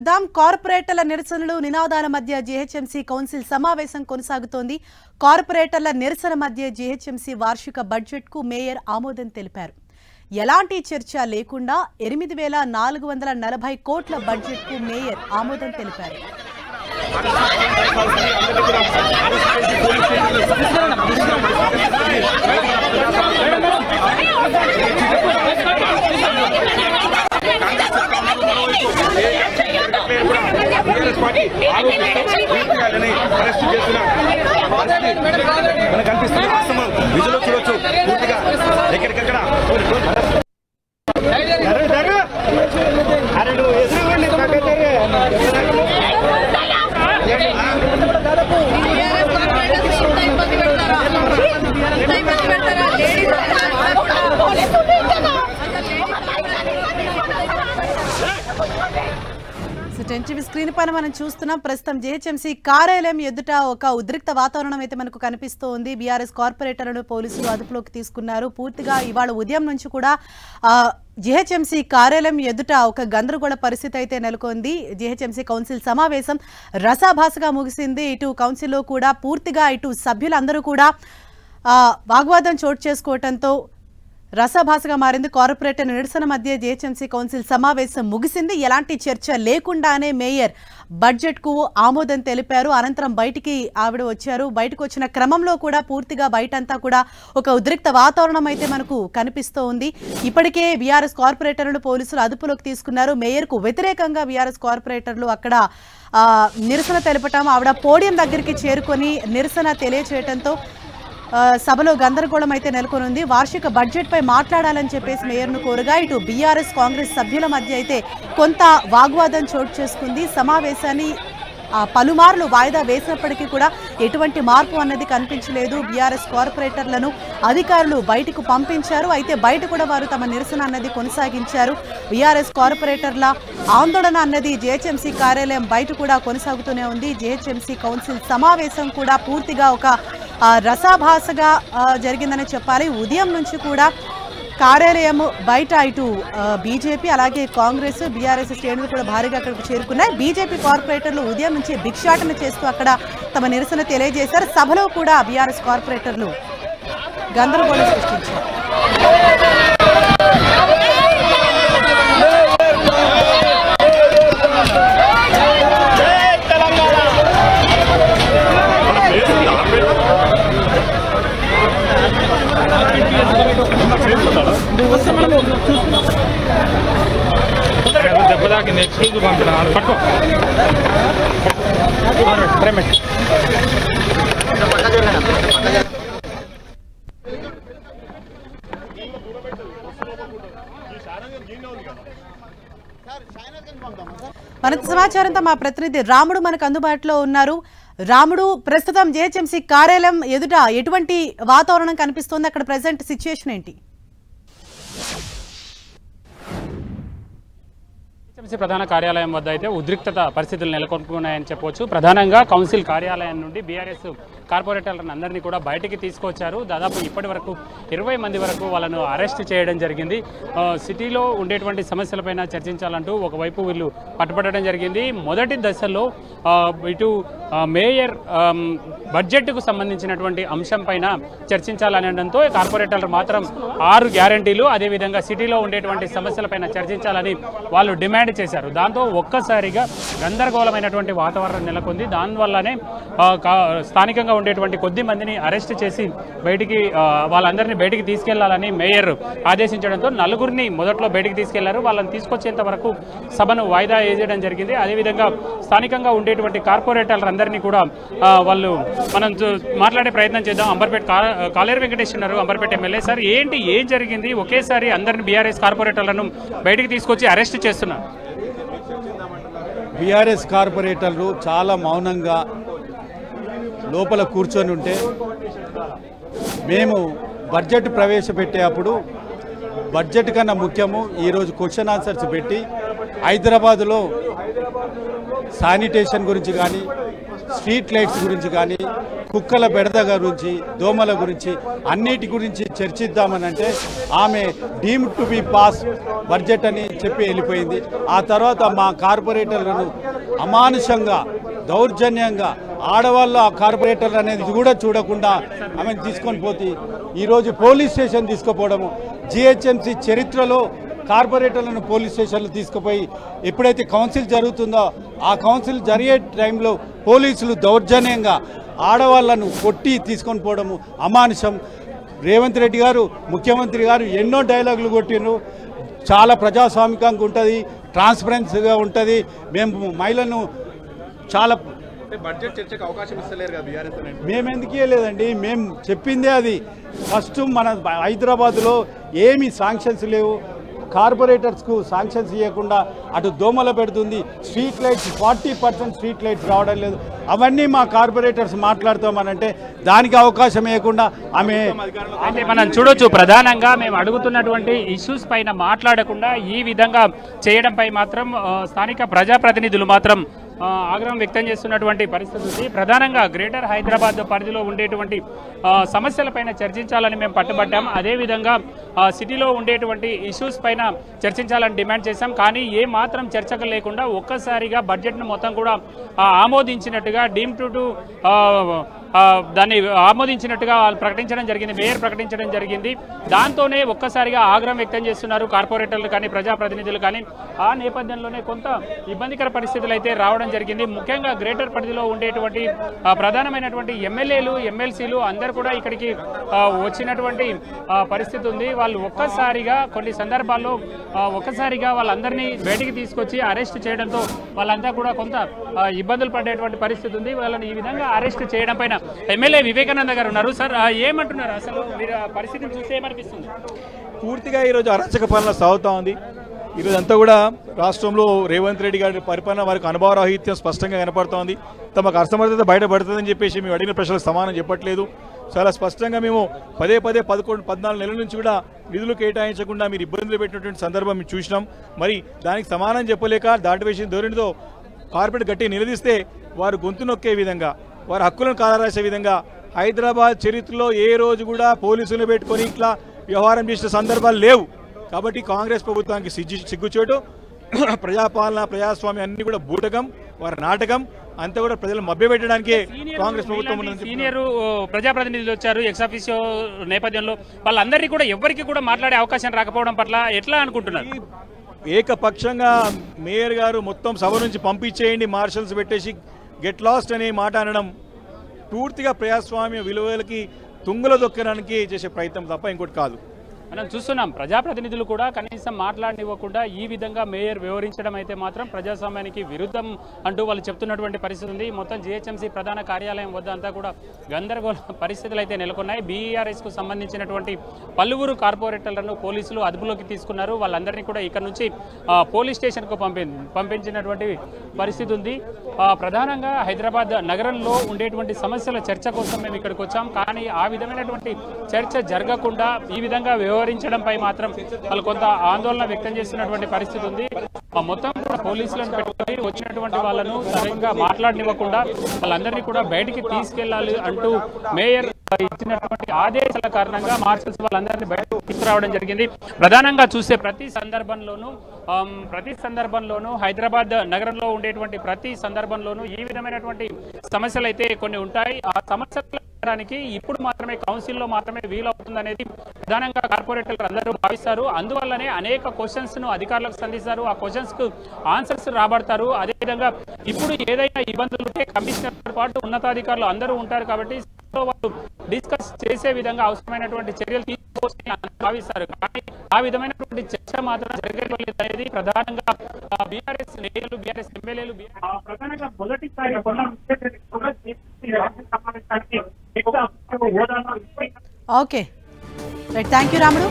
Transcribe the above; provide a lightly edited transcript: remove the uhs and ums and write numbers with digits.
కార్పొరేటర్ల నిరసనలు నినాదాల మధ్య GHMC council సమావేశం కొనసాగుతోంది. కార్పొరేటర్ల నిరసన మధ్య జీహెచ్ఎంసీ వార్షిక బడ్జెట్ కు మేయర్ ఆమోదం తెలిపారు. ఎలాంటి చర్చ లేకుండా 8,440 కోట్ల బడ్జెట్ కు మేయర్ ఆమోదం తెలిపారు. మనకు అనిపిస్తుంది వాస్తవం విజులో చూడొచ్చు పూర్తిగా ఎక్కడికక్కడ స్క్రీన్ పైన మనం చూస్తున్నాం. ప్రస్తుతం జీహెచ్ఎంసీ కార్యాలయం ఎదుట ఒక ఉద్రిక్త వాతావరణం అయితే మనకు కనిపిస్తోంది. బీఆర్ఎస్ కార్పొరేటర్లను పోలీసులు అదుపులోకి తీసుకున్నారు. పూర్తిగా ఇవాళ ఉదయం నుంచి కూడా జీహెచ్ఎంసీ కార్యాలయం ఎదుట ఒక గందరగోళ పరిస్థితి అయితే నెలకొంది. జీహెచ్ఎంసీ కౌన్సిల్ సమావేశం రసాభాసగా ముగిసింది. ఇటు కౌన్సిల్లో కూడా పూర్తిగా ఇటు సభ్యులందరూ కూడా వాగ్వాదం చోటు చేసుకోవడంతో రసాభాసగా మారింది. కార్పొరేటర్ నిరసన మధ్య జీహెచ్ఎంసీ కౌన్సిల్ సమావేశం ముగిసింది. ఎలాంటి చర్చ లేకుండానే మేయర్ బడ్జెట్ కు ఆమోదం తెలిపారు. అనంతరం బయటికి ఆవిడ వచ్చారు. బయటకు వచ్చిన క్రమంలో కూడా పూర్తిగా బయటంతా కూడా ఒక ఉద్రిక్త వాతావరణం అయితే మనకు కనిపిస్తూ ఉంది. ఇప్పటికే బీఆర్ఎస్ కార్పొరేటర్లు పోలీసులు అదుపులోకి తీసుకున్నారు. మేయర్ కు వ్యతిరేకంగా బీఆర్ఎస్ కార్పొరేటర్లు అక్కడ నిరసన తెలపటం, ఆవిడ పోడియం దగ్గరికి చేరుకొని నిరసన తెలియచేయడంతో సభలో గందరగోళం అయితే నెలకొనుంది. వార్షిక బడ్జెట్ పై మాట్లాడాలని చెప్పేసి మేయర్ను కోరగా ఇటు బీఆర్ఎస్ కాంగ్రెస్ సభ్యుల మధ్య అయితే కొంత వాగ్వాదం చోటు చేసుకుంది. సమావేశాన్ని పలుమార్లు వాయిదా వేసినప్పటికీ కూడా ఎటువంటి మార్పు అన్నది కనిపించలేదు. బీఆర్ఎస్ కార్పొరేటర్లను అధికారులు బయటకు పంపించారు. అయితే బయట కూడా వారు తమ నిరసన అన్నది కొనసాగించారు. బీఆర్ఎస్ కార్పొరేటర్ల ఆందోళన అన్నది జీహెచ్ఎంసీ కార్యాలయం బయట కూడా కొనసాగుతూనే ఉంది. జీహెచ్ఎంసీ కౌన్సిల్ సమావేశం కూడా పూర్తిగా ఒక రసాభాసగా జరిగిందని చెప్పాలి. ఉదయం నుంచి కూడా కార్యాలయం బయట ఇటు బీజేపీ అలాగే కాంగ్రెస్ బీఆర్ఎస్ శ్రేణులు కూడా భారీగా అక్కడికి చేరుకున్నాయి. బీజేపీ కార్పొరేటర్లు ఉదయం నుంచి భిక్షాటన చేస్తూ అక్కడ తమ నిరసన తెలియజేశారు. సభలో కూడా బీఆర్ఎస్ కార్పొరేటర్లు గందరగోళం సృష్టించారు. దెబ్బదాకి నెక్స్ట్ రోజు పంపినాడు పట్టుకో మరింత సమాచారంతో మా ప్రతినిధి రాముడు మనకు అందుబాటులో ఉన్నారు. రాముడు, ప్రస్తుతం జీహెచ్ఎంసీ కార్యాలయం ఎదుట ఎటువంటి వాతావరణం కనిపిస్తోంది? అక్కడ ప్రెసెంట్ సిచ్యుయేషన్ ఏంటి? జీహెచ్ఎంసీ ప్రధాన కార్యాలయం వద్ద అయితే ఉద్రిక్తత పరిస్థితులు నెలకొన్నాయని చెప్పవచ్చు. ప్రధానంగా కౌన్సిల్ కార్యాలయం నుండి బీఆర్ఎస్ కార్పొరేటర్లను అందరినీ కూడా బయటికి తీసుకొచ్చారు. దాదాపు ఇప్పటి వరకు 20 మంది వరకు వాళ్ళను అరెస్ట్ చేయడం జరిగింది. సిటీలో ఉండేటువంటి సమస్యలపైన చర్చించాలంటూ ఒకవైపు వీళ్ళు పట్టుబడడం జరిగింది. మొదటి దశలో ఇటు మేయర్ బడ్జెట్కు సంబంధించినటువంటి అంశం పైన చర్చించాలనడంతో కార్పొరేటర్లు మాత్రం 6 గ్యారంటీలు అదేవిధంగా సిటీలో ఉండేటువంటి సమస్యలపైన చర్చించాలని వాళ్ళు డిమాండ్ చేశారు. దాంతో ఒక్కసారిగా గందరగోళమైనటువంటి వాతావరణం నెలకొంది. దానివల్లనే స్థానికంగా ఉండేటువంటి కొద్ది మందిని అరెస్ట్ చేసి బయటికి వాళ్ళందరినీ బయటికి తీసుకెళ్లాలని మేయర్ ఆదేశించడంతో 4గురిని మొదట్లో బయటికి తీసుకెళ్లారు. వాళ్ళని తీసుకొచ్చేంత వరకు సభను వాయిదా వేయడం జరిగింది. అదేవిధంగా స్థానికంగా ఉండేటువంటి కార్పొరేటర్లందరినీ కూడా వాళ్ళు మనం మాట్లాడే ప్రయత్నం చేద్దాం. అంబర్పేట కాలేరు వెంకటేష్ ఉన్నారు, అంబర్పేట ఎమ్మెల్యే. సార్, ఏం జరిగింది? ఒకేసారి అందరిని బీఆర్ఎస్ కార్పొరేటర్లను బయటికి తీసుకొచ్చి అరెస్ట్ చేస్తున్నారు. బీఆర్ఎస్ కార్పొరేటర్లు చాలా మౌనంగా లోపల కూర్చొని ఉంటే మేము బడ్జెట్ ప్రవేశపెట్టే అప్పుడు బడ్జెట్ కన్నా ముఖ్యము ఈరోజు క్వశ్చన్ ఆన్సర్స్ పెట్టి హైదరాబాదులో శానిటేషన్ గురించి కానీ, స్ట్రీట్ లైట్స్ గురించి కానీ, కుక్కల బెడద గురించి, దోమల గురించి అన్నిటి గురించి చర్చిద్దామని అంటే ఆమె deemed to be pass budget అని చెప్పి వెళ్ళిపోయింది. ఆ తర్వాత మా కార్పొరేటర్లను అమానుషంగా, దౌర్జన్యంగా, ఆడవాళ్ళ కార్పొరేటర్ అనేది కూడా చూడకుండా ఆమెను తీసుకొని పోతే ఈరోజు పోలీస్ స్టేషన్ తీసుకుపోవడము, జిహెచ్ఎంసీ చరిత్రలో కార్పొరేటర్లను పోలీస్ స్టేషన్లు తీసుకుపోయి ఎప్పుడైతే కౌన్సిల్ జరుగుతుందో ఆ కౌన్సిల్ జరిగే టైంలో పోలీసులు దౌర్జన్యంగా ఆడవాళ్లను కొట్టి తీసుకొని పోవడము అమానుషం. రేవంత్ రెడ్డి గారు, ముఖ్యమంత్రి గారు ఎన్నో డైలాగులు కొట్టిండ్రు. చాలా ప్రజాస్వామికంగా ఉంటుంది, ట్రాన్స్పరెన్సీగా ఉంటుంది. మేము మహిళలను చాలా బడ్జెట్ చర్చకు అవకాశం ఇస్తలేరు కదా బీఆర్ఎస్. మేము ఎందుకు ఇవ్వలేదండి, మేము చెప్పిందే అది. ఫస్ట్ మన హైదరాబాద్లో ఏమీ శాంక్షన్స్ లేవు, కార్పొరేటర్స్కు శాంక్షన్స్ ఇవ్వకుండా అటు దోమల పెడుతుంది. స్ట్రీట్ లైట్స్ 40% స్ట్రీట్ లైట్స్ రావడం లేదు. అవన్నీ మా కార్పొరేటర్స్ మాట్లాడుతామనంటే దానికి అవకాశం ఇవ్వకుండా ఆమె అంటే మనం చూడొచ్చు, ప్రధానంగా మేము అడుగుతున్నటువంటి ఇష్యూస్ పైన మాట్లాడకుండా ఈ విధంగా చేయడంపై మాత్రం స్థానిక ప్రజాప్రతినిధులు మాత్రం ఆగ్రహం వ్యక్తం చేస్తున్నటువంటి పరిస్థితి ఉంది. ప్రధానంగా గ్రేటర్ హైదరాబాద్ పరిధిలో ఉండేటువంటి సమస్యలపైన చర్చించాలని మేము పట్టుబట్టాం. అదేవిధంగా సిటీలో ఉండేటువంటి ఇష్యూస్ పైన చర్చించాలని డిమాండ్ చేశాం. కానీ ఏ మాత్రం చర్చకు లేకుండా ఒక్కసారిగా బడ్జెట్ను మొత్తం కూడా ఆమోదించినట్టుగా డీమ్ టు దాన్ని ఆమోదించినట్టుగా వాళ్ళు ప్రకటించడం జరిగింది, మేయర్ ప్రకటించడం జరిగింది. దాంతోనే ఒక్కసారిగా ఆగ్రహం వ్యక్తం చేస్తున్నారు కార్పొరేటర్లు కానీ, ప్రజాప్రతినిధులు కానీ. ఆ నేపథ్యంలోనే కొంత ఇబ్బందికర పరిస్థితులు అయితే రావడం జరిగింది. ముఖ్యంగా గ్రేటర్ పరిధిలో ఉండేటువంటి ప్రధానమైనటువంటి ఎమ్మెల్యేలు, ఎమ్మెల్సీలు అందరూ కూడా ఇక్కడికి వచ్చినటువంటి పరిస్థితి ఉంది. వాళ్ళు ఒక్కసారిగా కొన్ని సందర్భాల్లో ఒక్కసారిగా వాళ్ళందరినీ బయటికి తీసుకొచ్చి అరెస్ట్ చేయడంతో వాళ్ళంతా కూడా కొంత ఇబ్బందులు పడేటువంటి పరిస్థితి ఉంది. వాళ్ళని ఈ విధంగా అరెస్ట్ చేయడం పైన ఎమ్మెల్యే వివేకానంద గారు ఉన్నారు. సార్, ఏమంటున్నారు? అసలు మీరు పరిస్థితిని చూస్తే ఏమనిపిస్తుంది? పూర్తిగా ఈరోజు అరాచక పాలన సాగుతూ ఉంది. ఈరోజు అంతా కూడా రాష్ట్రంలో రేవంత్ రెడ్డి గారి పరిపాలన వారికి అనుభవరాహిత్యం స్పష్టంగా కనపడుతోంది. తమకు అసమర్థత బయటపడుతుందని చెప్పేసి మేము అడిగిన ప్రశ్నలకు సమానం చెప్పట్లేదు. చాలా స్పష్టంగా మేము పదే 14 నెలల నుంచి కూడా నిధులు కేటాయించకుండా మీరు ఇబ్బందులు పెట్టినటువంటి సందర్భం మేము చూసినాం. మరి దానికి సమానం చెప్పలేక దాటివేసిన ధోరణితో కార్పొరేట్ గట్టి నిలదీస్తే వారు గొంతు నొక్కే విధంగా, వారి హక్కులను కాలరాసే విధంగా హైదరాబాద్ చరిత్రలో ఏ రోజు కూడా పోలీసులు పెట్టుకొని ఇట్లా వ్యవహారం చేసిన సందర్భాలు లేవు. కాబట్టి కాంగ్రెస్ ప్రభుత్వానికి సిగ్గుచేటు, ప్రజాపాలన, ప్రజాస్వామ్యం అన్ని కూడా బూటకం, వారి నాటకం అంతా కూడా ప్రజలు మభ్యపెట్టడానికే కాంగ్రెస్ ప్రభుత్వం. సీనియర్ ప్రజాప్రతినిధులు వచ్చారు ఎక్సాఫిషియో నేపథ్యంలో, వాళ్ళందరినీ కూడా ఎవరికి కూడా మాట్లాడే అవకాశం రాకపోవడం పట్ల ఎట్లా అనుకుంటున్నారు? ఏకపక్షంగా మేయర్ గారు మొత్తం సభ నుంచి పంపించేయండి, మార్షల్స్ పెట్టేసి గెట్ లాస్ట్ అనే మాట అనడం పూర్తిగా ప్రజాస్వామ్య విలువలకి తుంగల దొక్కడానికి చేసే ప్రయత్నం తప్ప ఇంకోటి కాదు. మనం చూస్తున్నాం, ప్రజాప్రతినిధులు కూడా కనీసం మాట్లాడనివ్వకుండా ఈ విధంగా మేయర్ వివరించడం అయితే మాత్రం ప్రజాస్వామ్యానికి విరుద్ధం అంటూ వాళ్ళు చెప్తున్నటువంటి పరిస్థితి ఉంది. మొత్తం జిహెచ్ఎంసీ ప్రధాన కార్యాలయం వద్ద అంతా కూడా గందరగోళ పరిస్థితులు అయితే నెలకొన్నాయి. బీఆర్ఎస్కు సంబంధించినటువంటి పలువురు కార్పొరేటర్లను పోలీసులు అదుపులోకి తీసుకున్నారు. వాళ్ళందరినీ కూడా ఇక్కడ నుంచి పోలీస్ స్టేషన్కు పంపించినటువంటి పరిస్థితి ఉంది. ప్రధానంగా హైదరాబాద్ నగరంలో ఉండేటువంటి సమస్యల చర్చ కోసం మేము ఇక్కడికి వచ్చాం. కానీ ఆ విధమైనటువంటి చర్చ జరగకుండా ఈ విధంగా వ్యవహరించడంపై మాత్రం వాళ్ళు కొంత ఆందోళన వ్యక్తం చేస్తున్నటువంటి పరిస్థితి ఉంది. మొత్తం కూడా పోలీసులను పెట్టుకుని వచ్చినటువంటి వాళ్ళను సరిగ్గా మాట్లాడనివ్వకుండా వాళ్ళందరినీ కూడా బయటికి తీసుకెళ్లాలి అంటూ మేయర్ ఇచ్చినటువంటి ఆదేశాల కారణంగా మార్షల్స్ వాళ్ళందరినీ బయటకు తీసుకురావడం జరిగింది. ప్రధానంగా చూస్తే ప్రతి సందర్భంలోనూ హైదరాబాద్ నగరంలో ఉండేటువంటి ప్రతి సందర్భంలోనూ ఈ విధమైనటువంటి సమస్యలు అయితే కొన్ని ఉంటాయి. ఆ సమస్యలు ఇప్పుడు మాత్రమే కౌన్సిల్లో మాత్రమే వీలవుతుందనేది ప్రధానంగా కార్పొరేటర్లు అందరూ భావిస్తారు. అందువల్లనే అనేక క్వశ్చన్స్ ను అధికారులకు సంధిస్తారు. ఆ క్వశ్చన్స్ కు ఆన్సర్స్ రాబడతారు. అదేవిధంగా ఇప్పుడు ఏదైనా ఇబ్బందులు ఉంటే కమిషనర్ పాటు ఉన్నతాధికారులు అందరూ ఉంటారు. కాబట్టి వాళ్ళు డిస్కస్ చేసే విధంగా అవసరమైనటువంటి చర్యలు తీసుకోవాలని భావిస్తారు. కానీ ఆ విధమైనటువంటి చర్చ మాత్రం జరగలేదు అనేది ప్రధానంగా బీఆర్ఎస్ నేతలు, బీఆర్ఎస్ ఎమ్మెల్యేలు ప్రధానంగా మొదటిసారి ఓకే, రైట్, థ్యాంక్ యూ రాముడు.